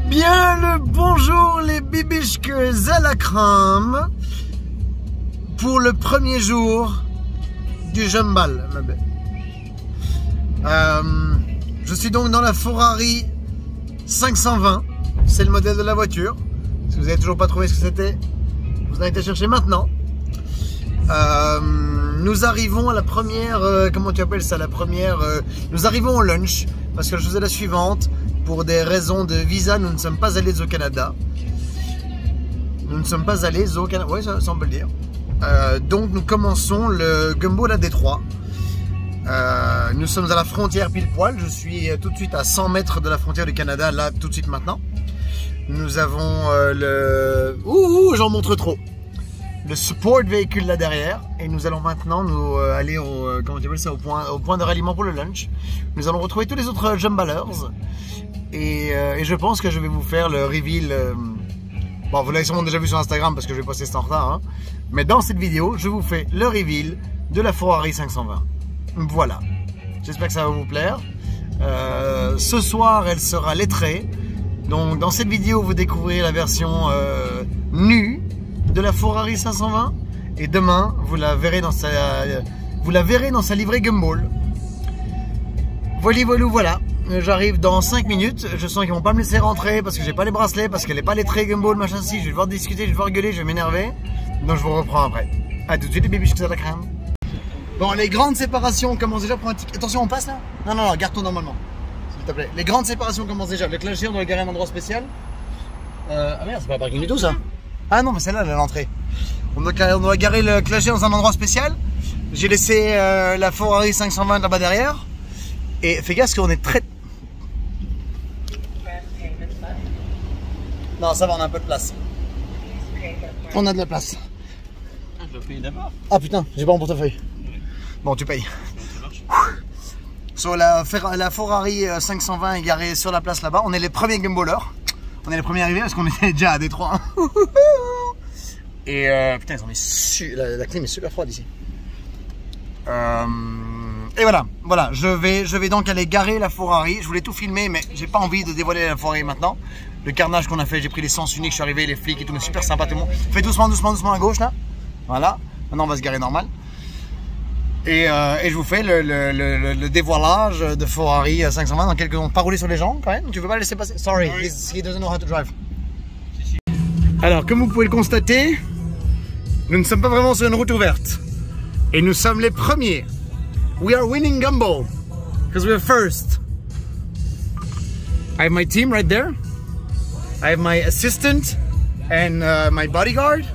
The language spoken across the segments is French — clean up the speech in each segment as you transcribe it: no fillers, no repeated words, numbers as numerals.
Bien le bonjour les bibichques à la crème pour le premier jour du Jumbal. Je suis donc dans la Ferrari 520, c'est le modèle de la voiture. Si vous n'avez toujours pas trouvé ce que c'était, vous en avez été chercher maintenant. Nous arrivons à la première, comment tu appelles ça, la première, nous arrivons au lunch, parce que la chose est la suivante, pour des raisons de visa, nous ne sommes pas allés au Canada. Nous ne sommes pas allés au Canada, oui ça on peut le dire. Donc nous commençons le Gumbo à Détroit. Nous sommes à la frontière pile poil, je suis tout de suite à 100 mètres de la frontière du Canada, là tout de suite maintenant. Nous avons le... j'en montre trop. Le support véhicule là derrière, et nous allons maintenant nous aller au, comment tu appelles ça, au point de ralliement pour le lunch. Nous allons retrouver tous les autres Jumbalers, et je pense que je vais vous faire le reveal. Bon, vous l'avez sûrement déjà vu sur Instagram parce que je vais poster ça en retard, hein. Mais dans cette vidéo, je vous fais le reveal de la Ferrari 520. Voilà, j'espère que ça va vous plaire. Ce soir, elle sera lettrée. Donc dans cette vidéo, vous découvrirez la version nue de la Ferrari 520, et demain vous la verrez dans sa livrée Gumball. Voilà, j'arrive dans 5 minutes. Je sens qu'ils vont pas me laisser rentrer parce que j'ai pas les bracelets, parce qu'elle est pas lettrée Gumball, machin si. Je vais devoir discuter, je vais devoir gueuler, je vais m'énerver. Donc je vous reprends après. A tout de suite les bébés, je à la crème. Bon, les grandes séparations commencent déjà pour un ticket. Attention, on passe là? Non, garde-toi normalement, s'il te plaît. Les grandes séparations commencent déjà. Le clasher, on doit le garer à un endroit spécial. Ah merde, c'est pas un parking du tout ça. Ah non, mais celle-là, elle est à l'entrée. On doit garer le clasher dans un endroit spécial. J'ai laissé la Ferrari 520 là-bas derrière. Et fais gaffe parce qu'on est très... Non, ça va, on a un peu de place. On a de la place. Je dois payer d'abord. Ah putain, j'ai pas mon portefeuille. Bon, tu payes. Sur la Ferrari 520 est garée sur la place là-bas. On est les premiers Gumballers. On est les premiers arrivés parce qu'on était déjà à Détroit. Et putain, ils ont mis la clim est super froide ici. Et voilà, je vais donc aller garer la Ferrari. Je voulais tout filmer, mais j'ai pas envie de dévoiler la Ferrari maintenant. Le carnage qu'on a fait, j'ai pris les sens uniques, je suis arrivé, les flics et tout, mais super sympa tout le monde. Fais doucement à gauche là. Voilà, maintenant on va se garer normal. Et je vous fais le dévoilage de Ferrari 520 dans quelques secondes. Pas rouler sur les gens quand même, tu veux pas le laisser passer? Sorry, he doesn't know how to drive. Alors, comme vous pouvez le constater, nous ne sommes pas vraiment sur une route ouverte. Et nous sommes les premiers. We are winning Gumball. Because we are first. I have my team right there. I have my assistant and my bodyguard.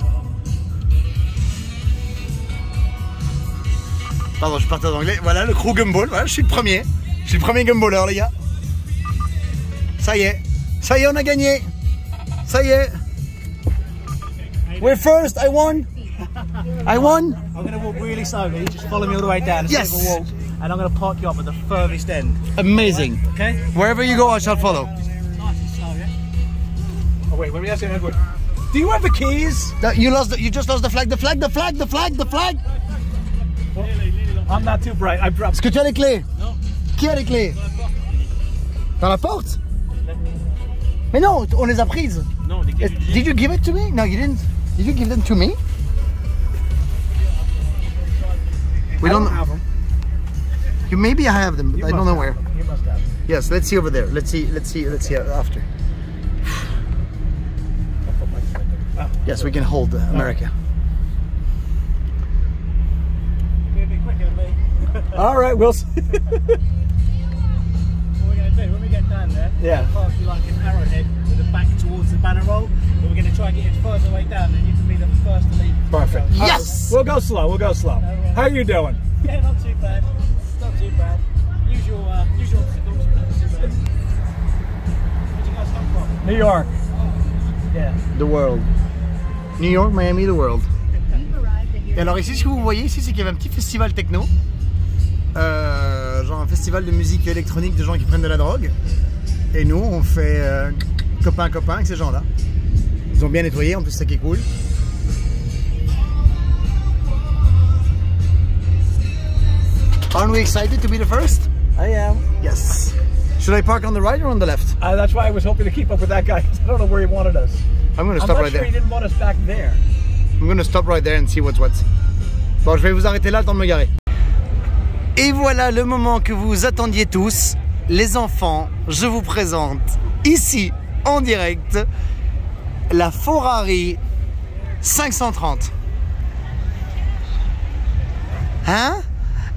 Pardon, je partais en anglais. Voilà le crew Gumball. Voilà, je suis le premier. Je suis le premier Gumballer, les gars. Ça y est, on a gagné. Ça y est. We're first. I won. I'm going to walk really slowly. Just follow me all the way down. Yes. Walk, and I'm going to park you up at the furthest end. Amazing. Okay. Wherever you go, I shall follow. Nice and slow, yeah. Oh wait, when we have to Edward. Do you have the keys? You just lost the flag. The flag. What? I'm not too bright. I'm Est-ce que tu as les clés? Non. Qui a les clés? Dans la porte? Mais non, on les a prises. No, Did you give it to me? No, you didn't. Did you give them to me? We don't have them. Maybe I have them, but I don't know where. You must have them. Yes, let's see over there. Let's see after. Yes, we can hold America. You're a bit quicker than me. All right, we'll see. What we're going to do when we get down there, Yeah. we'll park you like an arrowhead with the back towards the banner roll. But we're going to try and get it further way down, and you can be the first to leave. Perfect. Yes. We'll go slow. How are you doing? Yeah, not too bad. Not too bad. Usual obstacles. Where'd you guys come from? New York. Yeah. The world. New York, Miami, the world. Et alors ici, ce que vous voyez ici, c'est qu'il y avait un petit festival techno. Genre un festival de musique électronique de gens qui prennent de la drogue. Et nous, on fait copain-copain avec ces gens-là. Ils ont bien nettoyé, en plus, c'est ça qui est cool. Aren't we excited to be the first? I am. Yes. Should I park on the right or on the left? That's why I was hoping to keep up with that guy. 'Cause I don't know where he wanted us. I'm going to I'm stop not right sure there. he didn't want us back there. I'm going to stop right there and see what's what. Bon, je vais vous arrêter là le temps de me garer. Et voilà le moment que vous attendiez tous. Les enfants, je vous présente ici, en direct, la Ferrari 530. Hein?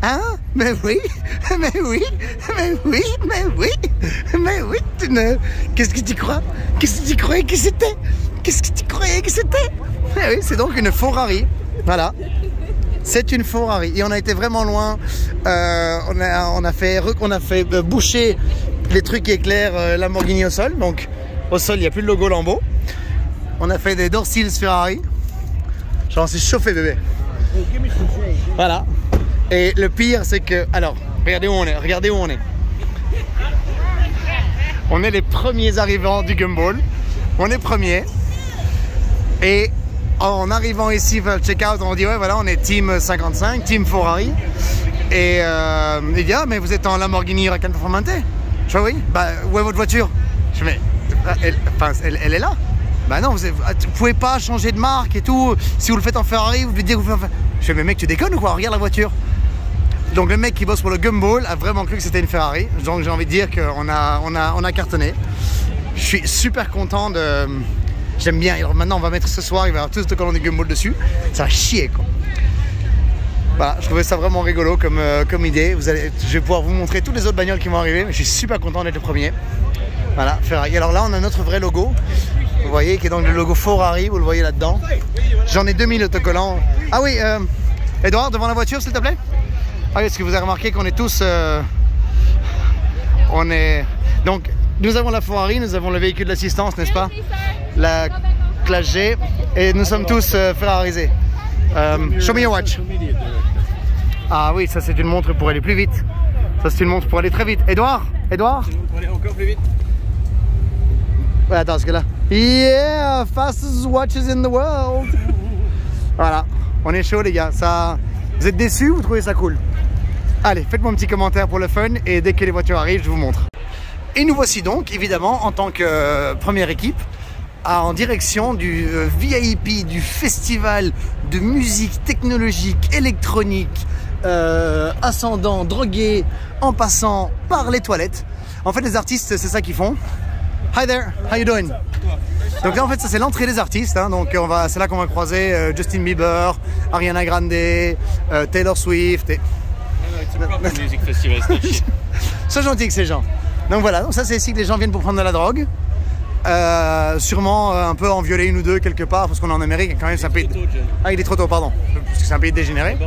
Hein? Mais oui, mais oui, mais oui, mais oui, mais oui, tu ne... Qu'est-ce que tu crois? Qu'est-ce que tu croyais que c'était? Qu'est-ce que tu croyais que c'était? Mais oui, c'est donc une Ferrari, voilà. C'est une Ferrari et on a été vraiment loin. On a fait boucher les trucs qui éclairent Lamborghini au sol. Donc au sol il n'y a plus le logo Lambo. On a fait des door seals Ferrari. J'en suis chauffé bébé. Voilà. Et le pire c'est que, alors regardez où on est. Regardez où on est. On est les premiers arrivants du Gumball. On est premiers. Et en arrivant ici, vers le check-out, on dit ouais voilà, on est Team 55, Team Ferrari. Et il dit ah mais vous êtes en Lamborghini Huracan Performante? Je fais oui. Bah où est votre voiture? Je fais mais elle est là. Bah non, vous pouvez pas changer de marque et tout. Si vous le faites en Ferrari, vous devez dire que vous faites en... Je fais mais mec tu déconnes ou quoi? Regarde la voiture. Donc le mec qui bosse pour le Gumball a vraiment cru que c'était une Ferrari. Donc j'ai envie de dire qu'on a cartonné. Je suis super content de... J'aime bien. Alors maintenant on va mettre ce soir, il va y avoir tout ce collant du Gumball dessus. Ça va chier quoi. Voilà, je trouvais ça vraiment rigolo comme idée. Je vais pouvoir vous montrer toutes les autres bagnoles qui vont arriver. Mais je suis super content d'être le premier. Voilà, Ferrari. Alors là on a notre vrai logo. Vous voyez, qui est donc le logo Ferrari, vous le voyez là-dedans. J'en ai 2000 autocollants. Ah oui, Edouard, devant la voiture s'il te plaît. Ah oui, est-ce que vous avez remarqué qu'on est tous... Donc, nous avons la Ferrari, nous avons le véhicule d'assistance, n'est-ce pas? La classe G, et nous sommes tous ferrarisés. Show me your watch. Ah oui, ça c'est une montre pour aller plus vite. Ça c'est une montre pour aller très vite. Edouard? Pour aller encore plus vite. Ouais, attends, parce que là... Yeah, fastest watches in the world. Voilà, on est chaud les gars. Ça... Vous êtes déçus ou vous trouvez ça cool? Allez, faites-moi un petit commentaire pour le fun et dès que les voitures arrivent, je vous montre. Et nous voici donc, évidemment, en tant que première équipe, en direction du VIP, du festival de musique technologique, électronique, ascendant, drogué, en passant par les toilettes. En fait, les artistes, c'est ça qu'ils font. Hi there, how you doing? Donc là, en fait, ça c'est l'entrée des artistes. Hein, donc c'est là qu'on va croiser Justin Bieber, Ariana Grande, Taylor Swift. Et... Music Festival. C'est gentil que ces gens. Donc voilà, donc ça c'est ici que les gens viennent pour prendre de la drogue. Sûrement un peu en violer une ou deux quelque part, parce qu'on est en Amérique, quand même c'est un pays... Ah, il est trop tôt, pardon, parce que c'est un pays dégénéré.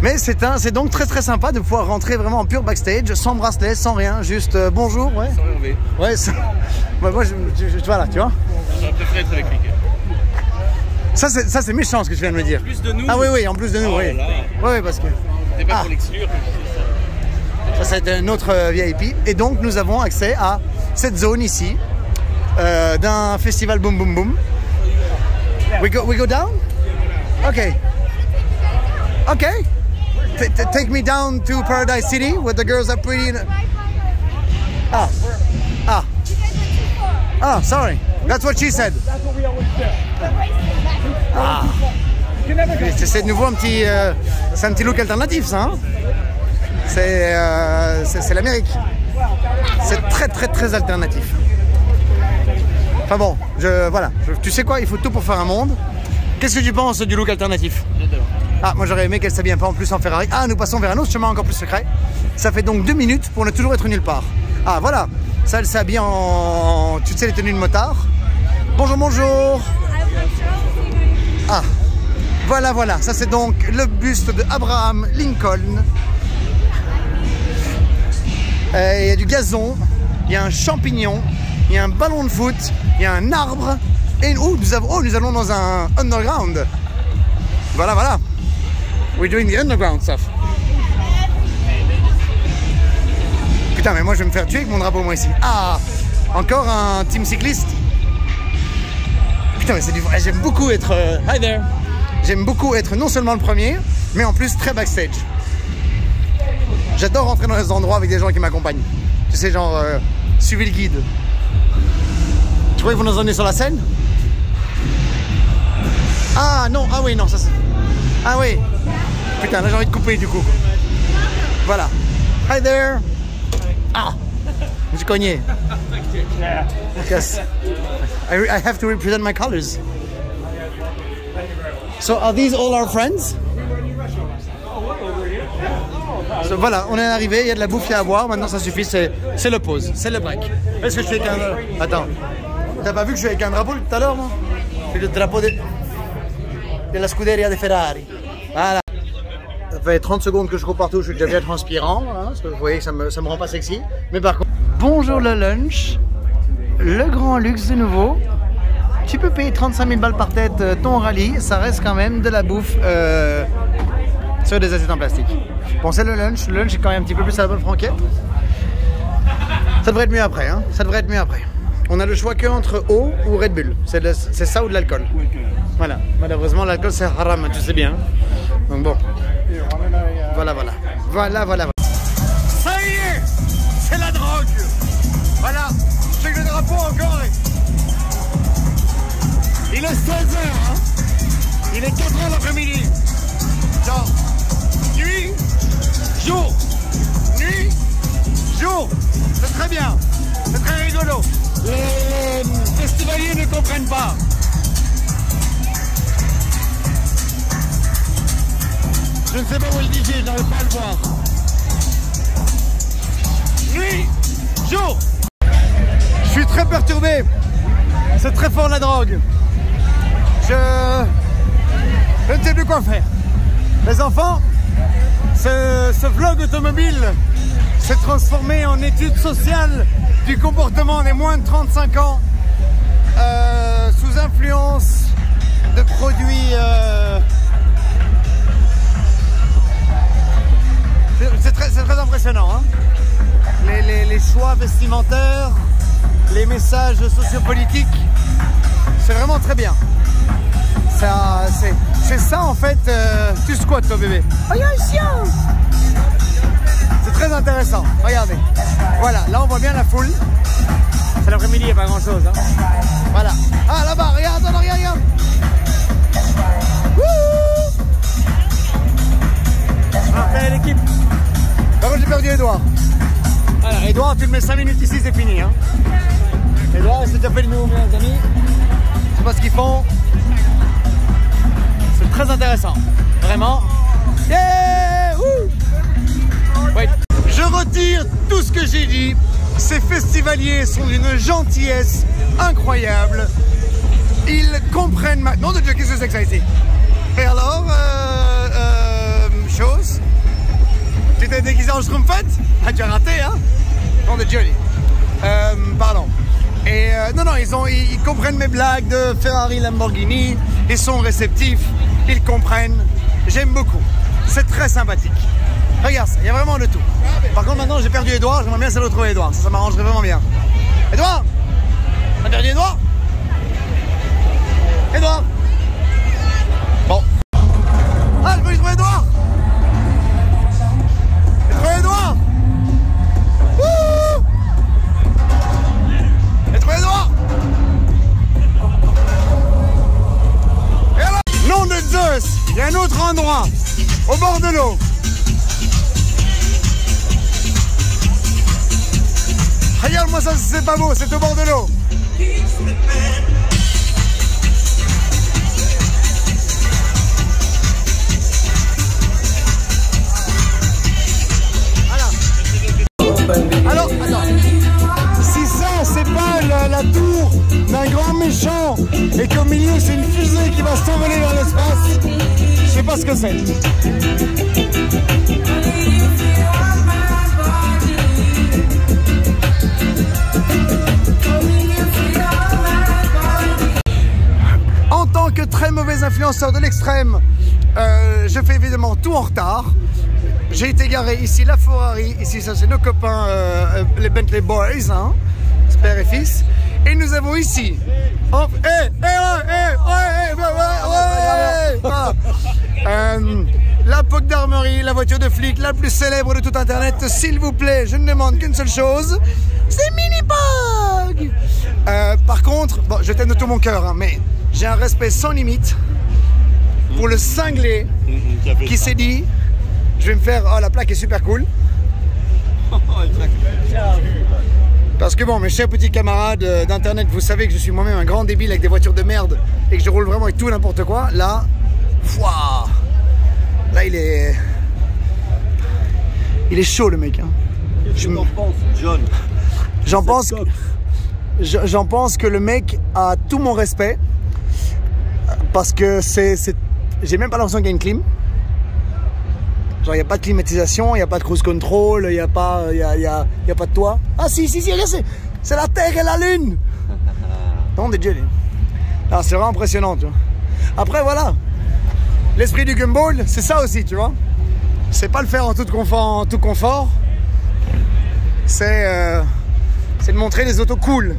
Mais c'est donc très très sympa de pouvoir rentrer vraiment en pur backstage, sans bracelet, sans rien, juste bonjour, ouais. Sans Hervé. Ouais, moi voilà, tu vois. J'aurais préféré être avec lui. Ça c'est méchant ce que tu viens de me dire. En plus de nous. Ah oui, en plus de nous, Oh oui. là. Oui, parce que... C'était pas pour l'exclure. Ça c'est un autre VIP. Et donc nous avons accès à cette zone ici, d'un festival Boom Boom Boom. We go down? Ok. Ok. Take me down to Paradise City where the girls are pretty. Sorry. That's what she said. Ah. C'est de nouveau un petit, c'est un petit look alternatif, ça. Hein, c'est l'Amérique. C'est très très très alternatif. Enfin bon, voilà. Tu sais quoi, il faut tout pour faire un monde. Qu'est-ce que tu penses du look alternatif? J'adore. Ah, moi j'aurais aimé qu'elle s'habille pas en plus en Ferrari. Ah, nous passons vers un autre chemin encore plus secret. Ça fait donc 2 minutes pour ne toujours être nulle part. Ah, voilà. Ça, elle s'habille en... Tu sais, les tenues de motard. Bonjour, bonjour. Ah, voilà. Ça, c'est donc le buste de Abraham Lincoln. Il y a du gazon, il y a un champignon, il y a un ballon de foot, il y a un arbre. Et nous allons dans un underground. Voilà. We're doing the underground stuff. Putain, mais moi je vais me faire tuer avec mon drapeau, moi ici. Ah, encore un team cycliste. Putain, mais c'est du vrai. J'aime beaucoup être... Hi there. J'aime beaucoup être non seulement le premier, mais en plus très backstage. J'adore rentrer dans les endroits avec des gens qui m'accompagnent. Tu sais, genre, suivez le guide. Tu crois qu'ils vont nous emmener sur la scène? Ah non, ah oui, non, ça c'est... Ah oui. Putain, là j'ai envie de couper du coup. Voilà. Hi there. Ah, je me suis cogné. Yes. I have to represent my colors. So are these all our friends? So, voilà, on est arrivé, il y a de la bouffe à boire, maintenant ça suffit, c'est le pause, c'est le break. Est-ce que je suis avec un... Attends, t'as pas vu que je suis avec un drapeau tout à l'heure, non? C'est le drapeau de la Scuderia de Ferrari. Voilà. Ça fait 30 secondes que je cours partout, je suis déjà bien transpirant, hein, parce que vous voyez que ça me rend pas sexy. Mais par contre... Bonjour le lunch, le grand luxe de nouveau. Tu peux payer 35 000 balles par tête ton rallye, ça reste quand même de la bouffe sur des assiettes en plastique. Bon, c'est le lunch est quand même un petit peu plus à la bonne franquette. Ça devrait être mieux après, hein, ça devrait être mieux après. On a le choix que entre eau ou Red Bull, c'est ça ou de l'alcool. Voilà, malheureusement l'alcool c'est haram, tu sais bien. Donc bon, voilà. Ça y est, c'est la drogue. Voilà, c'est le drapeau encore. Il est 16h, hein. Il est 4h l'après-midi. Genre, nuit, jour, nuit, jour. C'est très bien, c'est très rigolo. Les festivaliers ne comprennent pas. Je ne sais pas où est le DJ, je n'arrive pas à le voir. Nuit, jour. Je suis très perturbé. C'est très fort la drogue. Je ne sais plus quoi faire. Les enfants, ce vlog automobile s'est transformé en étude sociale du comportement des moins de 35 ans sous influence de produits... C'est très impressionnant, hein. Les choix vestimentaires, les messages sociopolitiques, c'est vraiment très bien. C'est ça en fait, tu squattes toi bébé. Regarde ici. C'est très intéressant, regardez. Voilà, là on voit bien la foule. C'est l'après-midi, il n'y a pas grand chose, hein. Voilà. Ah là-bas, regarde. Ah, l'équipe. Par contre j'ai perdu Edouard. Voilà, Edouard, tu le mets 5 minutes ici, c'est fini, hein. Edouard, c'est déjà fait de nouveaux amis. Je sais pas ce qu'ils font. C'est très intéressant, vraiment. Yeah! Ouais. Je retire tout ce que j'ai dit. Ces festivaliers sont d'une gentillesse incroyable. Ils comprennent maintenant. De Dieu, qu'est-ce que c'est que ça ici? Et alors, chose. Tu t'es déguisé en Schtroumpfette? Ah, tu as raté, hein? Non, de Dieu. Pardon. Et non, ils comprennent mes blagues de Ferrari, Lamborghini. Ils sont réceptifs. Ils comprennent. J'aime beaucoup. C'est très sympathique. Regarde ça, il y a vraiment de tout. Par contre, maintenant, j'ai perdu Edouard. J'aimerais bien essayer de retrouver Edouard. Ça m'arrangerait vraiment bien. Edouard? T'as perdu Edouard? Edouard? Bon. Ah, je peux y trouver Edouard? J'ai trouvé Edouard? Wouh! J'ai trouvé Edouard? Et alors? Nom de Zeus! Il y a un autre endroit, au bord de l'eau. Regarde-moi ça, c'est pas beau, c'est au bord de l'eau. Alors, attends. Si ça, c'est pas la tour d'un grand méchant et qu'au milieu, c'est une fusée qui va s'envoler vers l'espace, je sais pas ce que c'est. En tant que très mauvais influenceur de l'extrême, je fais évidemment tout en retard. J'ai été garé ici la Ferrari, ici ça c'est nos copains les Bentley Boys, hein, père et fils. Et nous avons ici, la Pog d'Armerie, la voiture de flic la plus célèbre de tout internet. S'il vous plaît, je ne demande qu'une seule chose, c'est Mini Pog. Par contre, bon, je t'aime de tout mon cœur, hein, mais j'ai un respect sans limite pour le cinglé qui s'est dit, je vais me faire, oh la plaque est super cool. Parce que bon, mes chers petits camarades d'internet, vous savez que je suis moi-même un grand débile avec des voitures de merde et que je roule vraiment avec tout n'importe quoi. Là, wow. Là il est chaud le mec. Hein. Qu'est-ce que t'en penses, John? J'en pense que le mec a tout mon respect parce que j'ai même pas l'impression qu'il y a une clim. Genre, il n'y a pas de climatisation, il n'y a pas de cruise control, il n'y a pas de toit. Ah si, regarde, c'est la Terre et la Lune. Non, des dieux. C'est vraiment impressionnant, tu vois. Après, voilà. L'esprit du gumball, c'est ça aussi, tu vois. C'est pas le faire en tout confort. C'est de montrer des autos cool.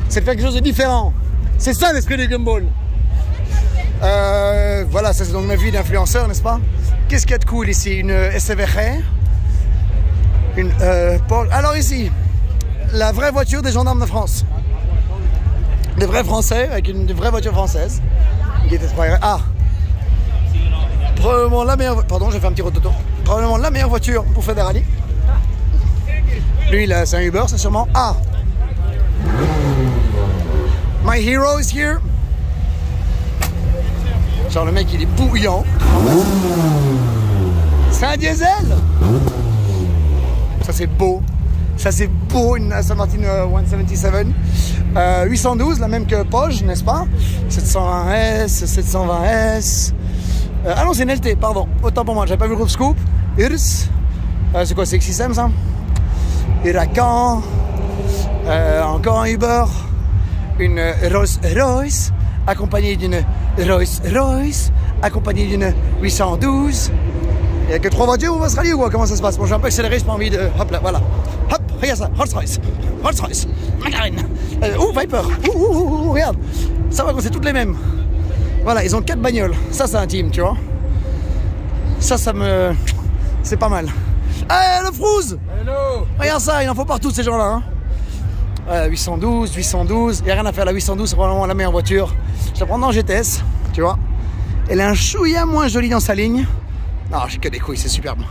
C'est de faire quelque chose de différent. C'est ça l'esprit du gumball. Voilà, ça c'est donc ma vie d'influenceur, n'est-ce pas? Qu'est-ce qu'il y a de cool ici? Une SVR, une Porsche. Alors ici, la vraie voiture des gendarmes de France. Des vrais Français avec une vraie voiture française. Ah, probablement la meilleure. Pardon, j'ai fait un petit rototo. Probablement la meilleure voiture pour faire des rallyes. Lui, là, c'est un Uber, c'est sûrement. Ah, my hero is here. Genre le mec il est bouillant. C'est un diesel. Ça c'est beau. Ça c'est beau, une Aston Martin 177 812, la même que Porsche, n'est-ce pas? 720S, 720S. Ah non, c'est une LT, pardon. Autant pour moi, j'avais pas vu le groupe Scoop. Urs. C'est quoi, c'est XSM ça? Huracan. Encore un Uber. Une Rolls Royce. Accompagné d'une Rolls Royce, accompagné d'une 812. Il n'y a que 3 voitures ou on va se rallier ou quoi? Comment ça se passe? Bon, je vais un peu accélérer, j'ai pas envie de... Hop là, voilà. Hop, regarde ça, Rolls Royce, McLaren, Viper, regarde. Ça va, c'est toutes les mêmes. Voilà, ils ont 4 bagnoles. Ça, c'est intime, tu vois. Ça me... C'est pas mal. Eh, le Frouz! Hello! Regarde ça, il en faut partout ces gens-là, hein. 812, il n'y a rien à faire, la 812 c'est probablement la meilleure voiture. Je la prends en GTS, tu vois. Elle est un chouïa moins jolie dans sa ligne. Non, j'ai que des couilles, c'est superbe.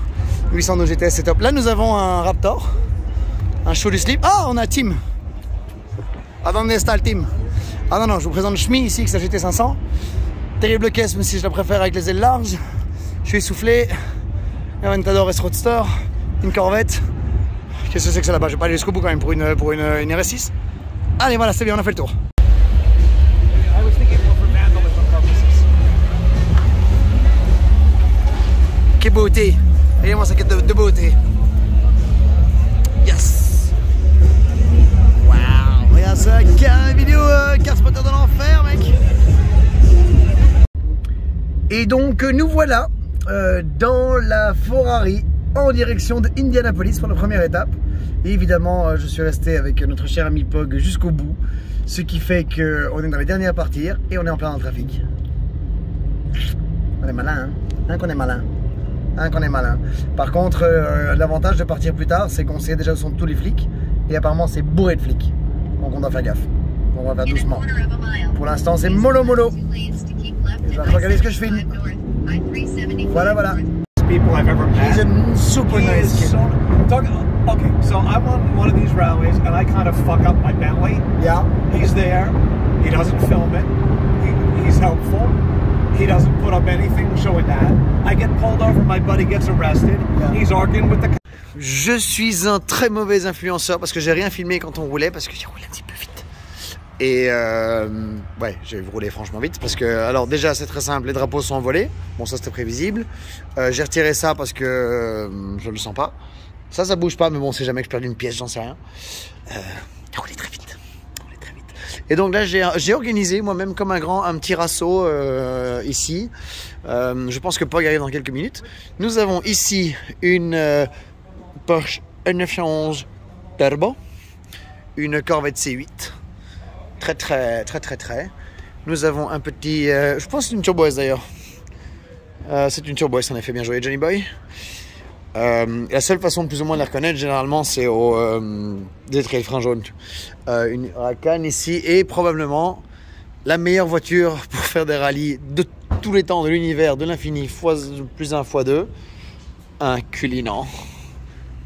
812 GTS, c'est top. Là, nous avons un Raptor, un show du slip. Ah, on a Team. Attendez, installe Team. Ah non, je vous présente Shmi ici, qui c'est la GT500. Terrible caisse, même si je la préfère avec les ailes larges. Je suis essoufflé. Un Aventador S-Roadster, une Corvette. Qu'est-ce que c'est que ça là-bas? Je vais pas aller jusqu'au bout quand même pour une RS6. Allez, voilà, c'est bien, on a fait le tour. Quelle beauté! Regardez-moi ça, de beauté. Yes! Waouh! Regarde ça, vidéo car spotter de l'enfer, mec! Et donc, nous voilà dans la Ferrari en direction de Indianapolis pour la première étape. Et évidemment, je suis resté avec notre cher ami Pog jusqu'au bout. Ce qui fait qu'on est dans les derniers à partir et on est en plein dans le trafic. On est malin, hein qu'on est malin. Qu'on est malin. Par contre, l'avantage de partir plus tard, c'est qu'on sait déjà où sont tous les flics. Et apparemment, c'est bourré de flics. Donc on doit faire gaffe. On va faire doucement. Pour l'instant, c'est mollo. Je vais regarder ce que je fais. Voilà. People I've ever met. He's a super nice kid. Okay, so I'm on one of these rallies and I kind of fuck up my Bentley. Yeah. He's there. He doesn't film it. He's helpful. He doesn't put up anything showing that. I get pulled over. My buddy gets arrested. Yeah. He's arguing with the... Je suis un très mauvais influenceur parce que j'ai rien filmé quand on roulait parce que j'ai roulé un petit peu vite. Et ouais, j'ai roulé franchement vite parce que, alors déjà c'est très simple, les drapeaux sont envolés, bon ça c'était prévisible. J'ai retiré ça parce que je le sens pas. Ça bouge pas, mais bon, c'est jamais que je perds une pièce, j'en sais rien. J'ai roulé très vite. Et donc là j'ai organisé moi-même comme un petit rasso ici. Je pense que Pog arrive dans quelques minutes. Nous avons ici une Porsche 911 Turbo, une Corvette C8. Très. Nous avons un petit, je pense une Turbo S d'ailleurs. C'est une turbo S en effet, bien joué Johnny Boy. La seule façon plus ou moins de la reconnaître généralement c'est au des trails freins jaunes. Une Huracan ici est probablement la meilleure voiture pour faire des rallyes de tous les temps, de l'univers, de l'infini, plus 1 fois 2. Inculinant.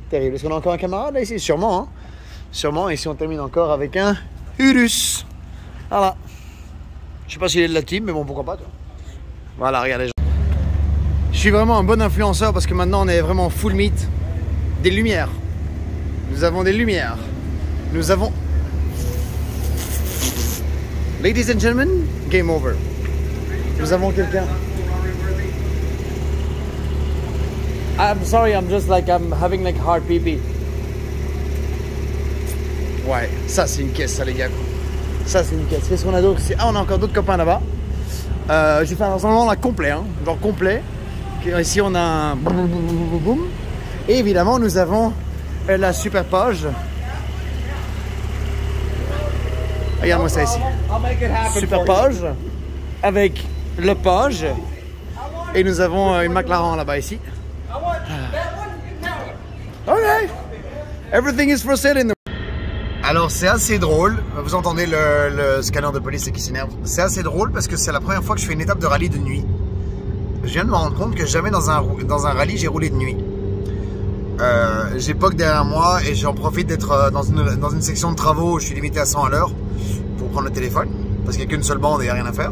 Terrible. Est-ce qu'on a encore un camarade là ici? Sûrement. Hein, sûrement. Et si on termine encore avec un Urus. Voilà. Je sais pas s'il est de la team, mais bon, pourquoi pas. Toi. Voilà, regardez. Je suis vraiment un bon influenceur parce que maintenant on est vraiment full meat. Des lumières. Nous avons des lumières. Nous avons... Ladies and gentlemen, game over. Nous avons quelqu'un. I'm sorry, I'm having like hard pee-pee. Ouais, ça c'est une caisse, ça les gars. Ça c'est une caisse. Qu'est-ce qu'on a d'autre ici? Ah, on a encore d'autres copains là-bas. J'ai fait un rassemblement là complet, hein, genre complet. Ici on a un boum boum boum boum. Et évidemment nous avons la super page. Regarde-moi ça ici. Super page avec le page. Et nous avons une McLaren là-bas ici. Ok. Everything is for sale in the... Alors c'est assez drôle, vous entendez le scanner de police qui s'énerve. C'est assez drôle parce que c'est la première fois que je fais une étape de rallye de nuit. Je viens de me rendre compte que jamais dans un rallye j'ai roulé de nuit. J'ai POC derrière moi et j'en profite d'être dans une section de travaux où je suis limité à 100 à l'heure pour prendre le téléphone parce qu'il n'y a qu'une seule bande et il n'y a rien à faire.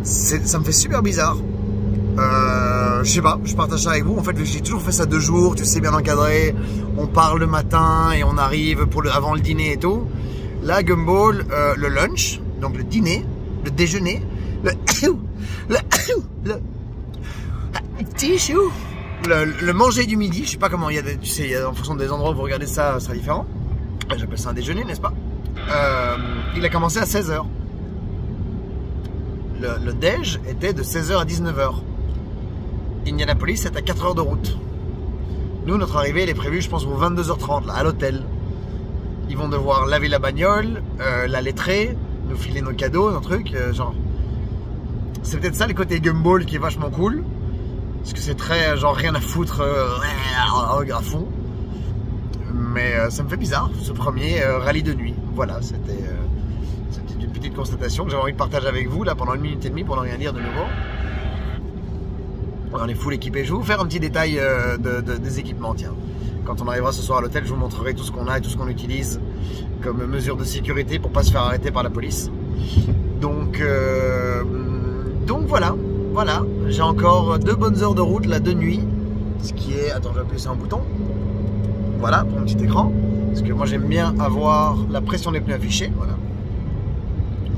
Ça me fait super bizarre. Je sais pas, je partage ça avec vous. En fait, j'ai toujours fait ça 2 jours, tu sais, bien encadré. On part le matin et on arrive avant le dîner et tout. Là, Gumball, le lunch, donc le dîner, le déjeuner, le manger du midi. Je sais pas comment il y a, tu sais, en fonction des endroits où vous regardez ça, ça sera différent. J'appelle ça un déjeuner, n'est-ce pas? Il a commencé à 16 h. Le déj était de 16 h à 19 h. Indianapolis, c'est à 4 heures de route. Nous, notre arrivée, elle est prévue, je pense, pour 22 h 30, là, à l'hôtel. Ils vont devoir laver la bagnole, la lettrer, nous filer nos cadeaux, nos trucs, genre... C'est peut-être ça, le côté Gumball qui est vachement cool. Parce que c'est très, genre, rien à foutre, à fond. Mais ça me fait bizarre, ce premier rallye de nuit. Voilà, c'était une petite constatation que j'avais envie de partager avec vous, là, pendant 1 minute et demie, pour ne rien dire de nouveau. On est full équipé. Je vais vous faire un petit détail des équipements, tiens. Quand on arrivera ce soir à l'hôtel, je vous montrerai tout ce qu'on a et tout ce qu'on utilise comme mesure de sécurité pour pas se faire arrêter par la police. Donc voilà. J'ai encore 2 bonnes heures de route là de nuit. Ce qui est... Attends, je vais appuyer sur un bouton. Voilà, pour mon petit écran. Parce que moi j'aime bien avoir la pression des pneus affichée. Voilà.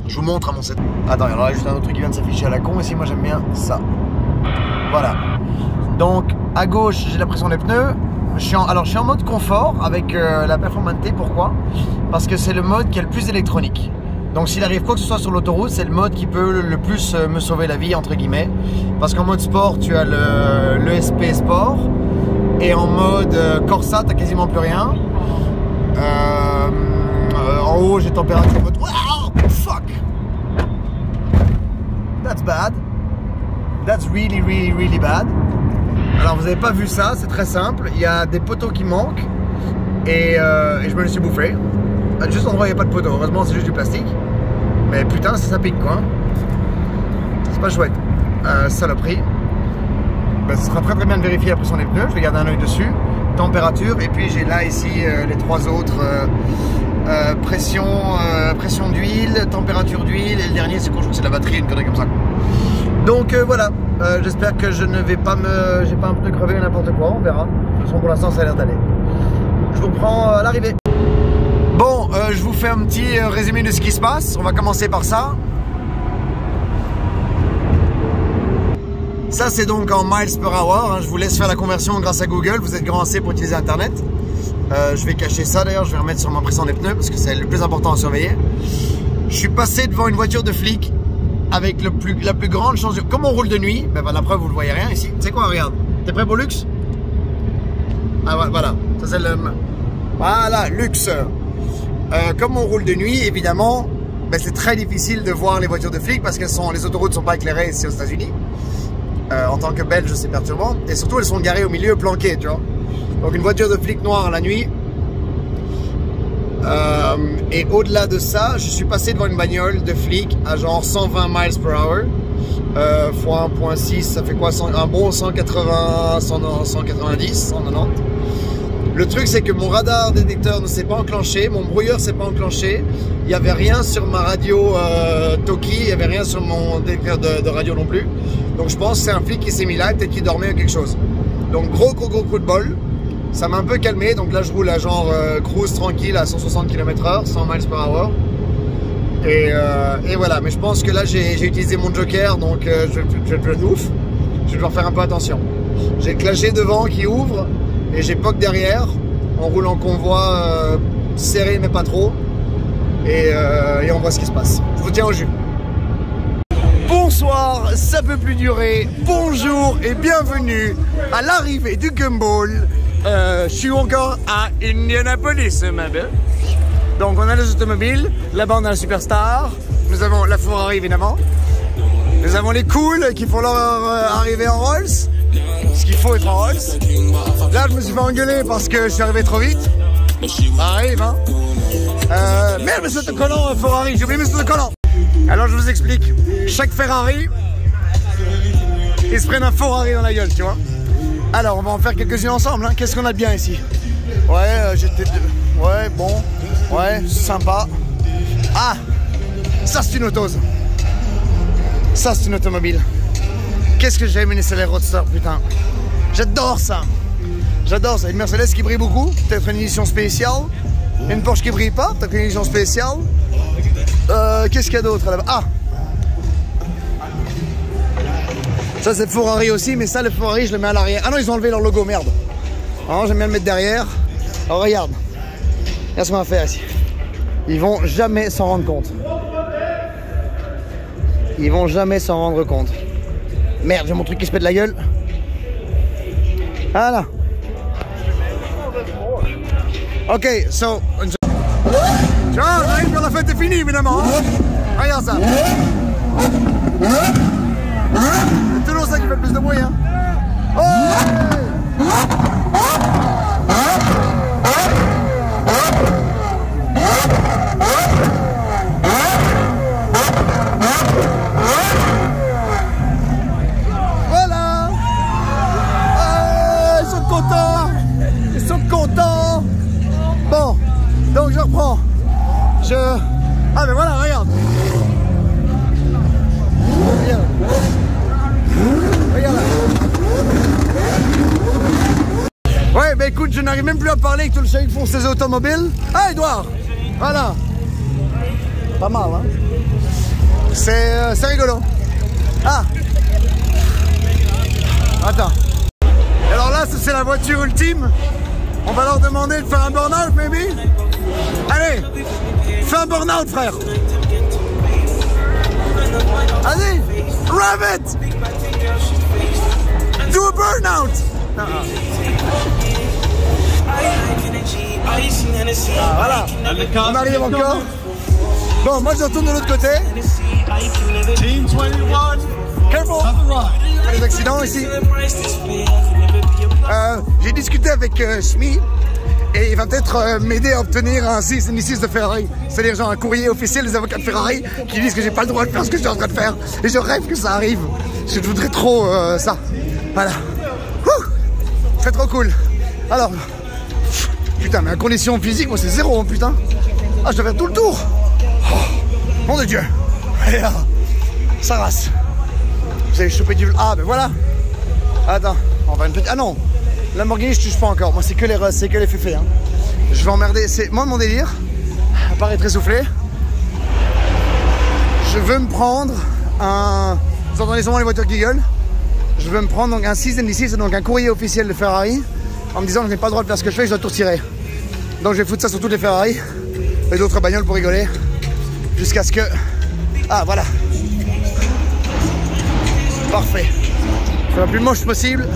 Je vous montre à mon set. Attends, il y aura juste un autre truc qui vient de s'afficher à la con. Ici, moi j'aime bien ça. Voilà. Donc à gauche j'ai la pression des pneus. Je suis en mode confort avec la Performante. Pourquoi? Parce que c'est le mode qui est le plus électronique. Donc s'il arrive quoi que ce soit sur l'autoroute, c'est le mode qui peut le plus me sauver la vie entre guillemets. Parce qu'en mode sport tu as l'ESP Sport. Et en mode Corsa t'as quasiment plus rien. En haut j'ai température mode... Wow, fuck. That's bad. That's really, really, really bad. Alors vous n'avez pas vu ça, c'est très simple. Il y a des poteaux qui manquent et je me les suis bouffé. Juste endroit où il n'y a pas de poteau. Heureusement c'est juste du plastique. Mais putain ça pique quoi. C'est pas chouette. Saloperie. Ben, ce sera très bien de vérifier la pression des pneus. Je vais garder un œil dessus. Température. Et puis j'ai là ici les 3 autres. Pression d'huile, température d'huile. Et le dernier c'est quand je trouve que c'est la batterie, une connerie comme ça. Donc voilà, j'espère que je ne vais pas j'ai pas un pneu crevé ou n'importe quoi, on verra. De toute façon pour l'instant ça a l'air d'aller. Je vous prends à l'arrivée. Bon, je vous fais un petit résumé de ce qui se passe. On va commencer par ça. Ça c'est donc en miles per hour, hein. Je vous laisse faire la conversion grâce à Google, vous êtes grand assez pour utiliser internet. Je vais cacher ça d'ailleurs, je vais remettre sur ma pression des pneus parce que c'est le plus important à surveiller. Je suis passé devant une voiture de flic avec la plus grande chance de... Comme on roule de nuit, ben la preuve vous ne voyez rien ici. Tu sais quoi, regarde. T'es prêt pour luxe? Ah voilà, ça c'est le... Voilà, luxe. Comme on roule de nuit, évidemment, ben, c'est très difficile de voir les voitures de flics parce que les autoroutes ne sont pas éclairées ici aux États-Unis. En tant que Belge, c'est perturbant. Et surtout, elles sont garées au milieu, planquées, tu vois. Donc une voiture de flic noire la nuit. Et au-delà de ça, je suis passé devant une bagnole de flic à genre 120 miles per hour. Fois 1.6, ça fait quoi? Un bon 180, 190, 190. Le truc, c'est que mon radar détecteur ne s'est pas enclenché, mon brouilleur s'est pas enclenché. Il n'y avait rien sur ma radio Toki, il n'y avait rien sur mon détecteur de radio non plus. Donc je pense que c'est un flic qui s'est mis là, peut-être qu'il dormait ou quelque chose. Donc gros coup de bol. Ça m'a un peu calmé, donc là je roule à genre cruise tranquille à 160 km/h, 100 miles per hour. Et voilà, mais je pense que là j'ai utilisé mon joker, donc je vais devoir faire un peu attention. J'ai le clagé devant qui ouvre et j'ai POC derrière. On roule en convoi serré mais pas trop. Et on voit ce qui se passe. Je vous tiens au jus. Bonsoir, ça peut plus durer. Bonjour et bienvenue à l'arrivée du Gumball. Je suis encore à Indianapolis, ma belle. Donc on a les automobiles, là-bas on a la Superstar, nous avons la Ferrari évidemment, nous avons les cools qui font leur arrivée en Rolls, ce qu'il faut être en Rolls. Là je me suis fait engueuler parce que je suis arrivé trop vite, ça arrive hein. Merde, mais c'est un collant Ferrari, j'ai oublié mais c'est un collant. Alors je vous explique, chaque Ferrari, ils se prennent un Ferrari dans la gueule, tu vois. Alors on va en faire quelques-unes ensemble, hein. Qu'est-ce qu'on a de bien ici? Ouais, ouais, bon, ouais, sympa. Ah, ça c'est une autose. Ça c'est une automobile. Qu'est-ce que j'ai aimé, c'est les Roadster, putain. J'adore ça. J'adore ça. Une Mercedes qui brille beaucoup, peut-être une édition spéciale. Une Porsche qui brille pas, peut-être une édition spéciale. Qu'est-ce qu'il y a d'autre là-bas? Ah, ça c'est Ferrari aussi, mais ça le Ferrari je le mets à l'arrière. Ah non, ils ont enlevé leur logo, merde. Alors j'aime bien le mettre derrière. Alors regarde. Regarde ce qu'on va faire ici. Ils vont jamais s'en rendre compte. Ils vont jamais s'en rendre compte. Merde, j'ai mon truc qui se pète de la gueule. Voilà. Ok, so... Tiens, j'arrive quand la fête est finie évidemment. Regarde ça. C'est toujours ça qui fait le plus de bruit, hein. Oh voilà. Ils sont contents. Ils sont contents. Bon, donc je reprends. Ah mais voilà, regarde. Regarde là. Ouais, bah écoute, je n'arrive même plus à parler avec tout le chien qui font ces automobiles. Ah, Edouard. Voilà. Pas mal, hein. C'est rigolo. Ah. Attends. Alors là, c'est la voiture ultime. On va leur demander de faire un burn-out, maybe. Allez, fais un burn-out, frère. Allez, rev it. Do a burn-out. Voilà, on arrive encore. Bon, moi je retourne de l'autre côté. Team 21. Careful. Il y a des accidents ici. J'ai discuté avec Shmi et il va peut-être m'aider à obtenir un 696 de Ferrari. C'est-à-dire genre un courrier officiel des avocats de Ferrari qui disent que j'ai pas le droit de faire ce que je suis en train de faire. Et je rêve que ça arrive. Je voudrais trop ça. Voilà. Ce serait trop cool. Alors, putain, mais en condition physique, moi c'est zéro, putain. Ah, je dois faire tout le tour. Oh, mon de Dieu. Et là, ça race. Vous avez chopé du... Ah, ben voilà. Attends, on va une petite... Ah non, Lamborghini, je touche pas encore. Moi, c'est que les féfés. Hein. Je vais emmerder. C'est moi mon délire. À part être essoufflé. Je veux me prendre un... Vous entendez souvent les voitures qui gueulent. Je veux me prendre donc un 696, donc un courrier officiel de Ferrari, en me disant que je n'ai pas le droit de faire ce que je fais, je dois tout retirer. Donc je vais foutre ça sur toutes les Ferrari et d'autres bagnoles pour rigoler, jusqu'à ce que... Ah, voilà. Parfait. C'est la plus moche possible.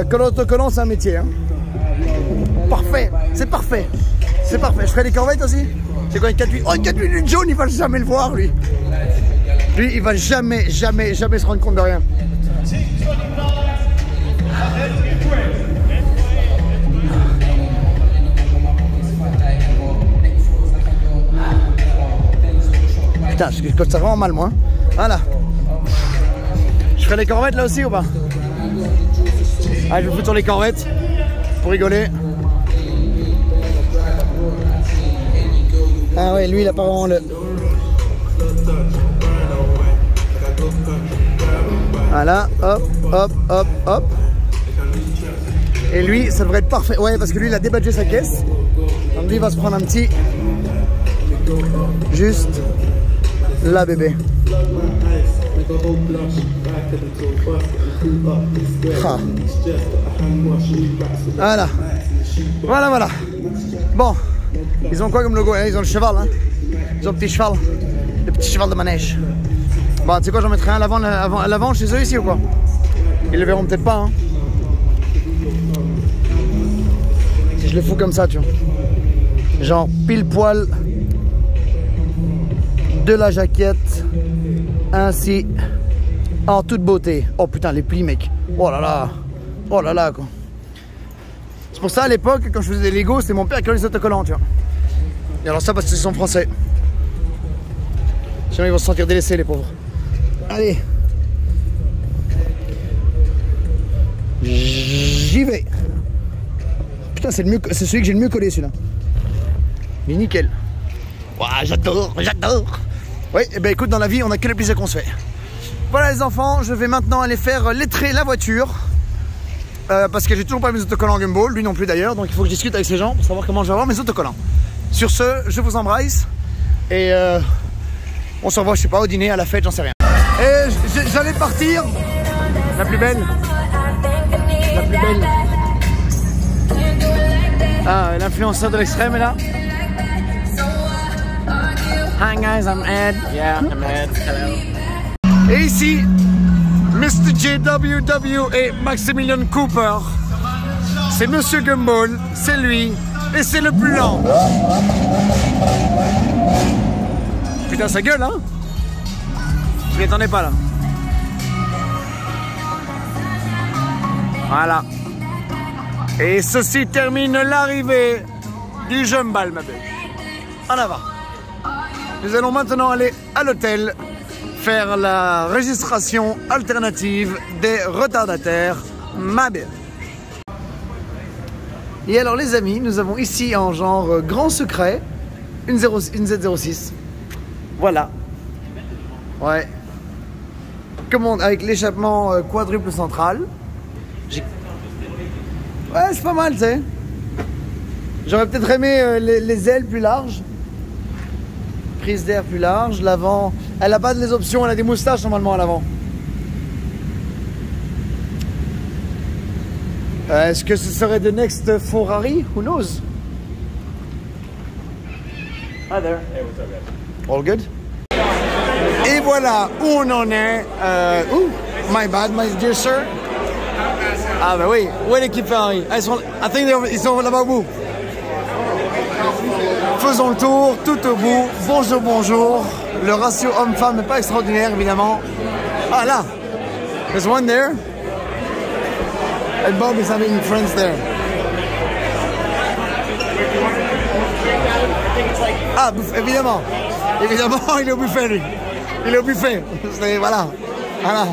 que l'autocollant c'est un métier. Hein. Parfait, c'est parfait. C'est parfait. Je ferai des corvettes aussi. C'est quoi une 4-8? Oh, une 4-8 jaune, il va jamais le voir lui. Lui, il va jamais se rendre compte de rien. Putain, je cote ça vraiment mal moi. Voilà. Je ferai les corvettes là aussi ou pas? Allez, je vais foutre sur les corvettes pour rigoler. Ah ouais, lui il a pas vraiment le... Voilà, hop, hop, hop, hop. Et lui, ça devrait être parfait. Ouais, parce que lui il a débadgé sa caisse. Donc lui il va se prendre un petit... Juste là bébé. Ah. Voilà. Voilà, voilà. Bon. Ils ont quoi comme logo? Ils ont le cheval, hein. Ils ont le petit cheval. Le petit cheval de manège. Bon, tu sais quoi, j'en mettrai un à l'avant chez eux ici ou quoi? Ils le verront peut-être pas, hein. Si je le fous comme ça, tu vois. Genre pile poil de la jaquette. Ainsi. En toute beauté. Oh putain, les plis, mec. Oh là là. Oh là là, quoi. C'est pour ça, à l'époque, quand je faisais des Lego, c'était mon père qui avait les autocollants, tu vois. Et alors ça, parce qu'ils sont français. Sinon, ils vont se sentir délaissés, les pauvres. Allez. J'y vais. Putain, c'est celui que j'ai le mieux collé, celui-là. Il est nickel. Ouah, j'adore, j'adore. Oui, et ben écoute, dans la vie, on n'a que le plaisir qu'on se fait. Voilà les enfants, je vais maintenant aller faire lettrer la voiture. Parce que j'ai toujours pas mes autocollants Gumball, lui non plus d'ailleurs, donc il faut que je discute avec ces gens pour savoir comment je vais avoir mes autocollants. Sur ce, je vous embrasse et on se revoit, je sais pas, au dîner, à la fête, j'en sais rien. Et j'allais partir, la plus belle. La plus belle. Ah, l'influenceur de l'extrême est là. Hi guys, I'm Ed. Yeah, I'm Ed. Hello. Et ici, Mr. JWW et Maximilian Cooper. C'est Monsieur Gumball, c'est lui, et c'est le plus lent. Putain, ça gueule, hein? Je m'y attendais pas, là. Voilà. Et ceci termine l'arrivée du Jumbal, ma belle. En avant. Nous allons maintenant aller à l'hôtel faire la registration alternative des retardataires, ma belle. Et alors les amis, nous avons ici en genre grand secret une Z06. Voilà. Ouais. Commande avec l'échappement quadruple central. Ouais, c'est pas mal, tu sais. J'aurais peut-être aimé les ailes plus larges. Prise d'air plus large. L'avant, elle n'a pas les options, elle a des moustaches normalement à l'avant. Est-ce que ce serait the next Ferrari? Who knows? Hi there. Hey, what's up, guys? All good? Et voilà où on en est. My bad, my dear sir. Ah bah oui, où est l'équipe Ferrari? I think ils sont là-bas au bout. Faisons le tour, tout au bout. Bonjour, bonjour. Le ratio homme-femme n'est pas extraordinaire, évidemment. Ah là, there's one there. And Bob is having friends there. Ah, évidemment. Évidemment, il est au buffet, lui. Il est au buffet. Voilà. Voilà.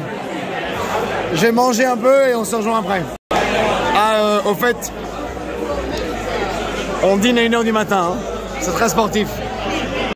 Je vais manger un peu et on se rejoint après. Ah, au fait, on dîne à 1h du matin. Hein. C'est très sportif.